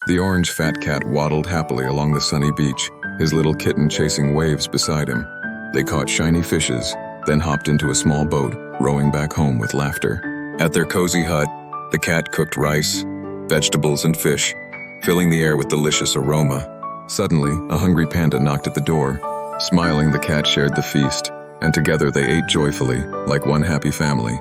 The orange fat cat waddled happily along the sunny beach, his little kitten chasing waves beside him. They caught shiny fishes, then hopped into a small boat, rowing back home with laughter. At their cozy hut, the cat cooked rice, vegetables, and fish, filling the air with delicious aroma. Suddenly, a hungry panda knocked at the door. Smiling, the cat shared the feast, and together they ate joyfully, like one happy family.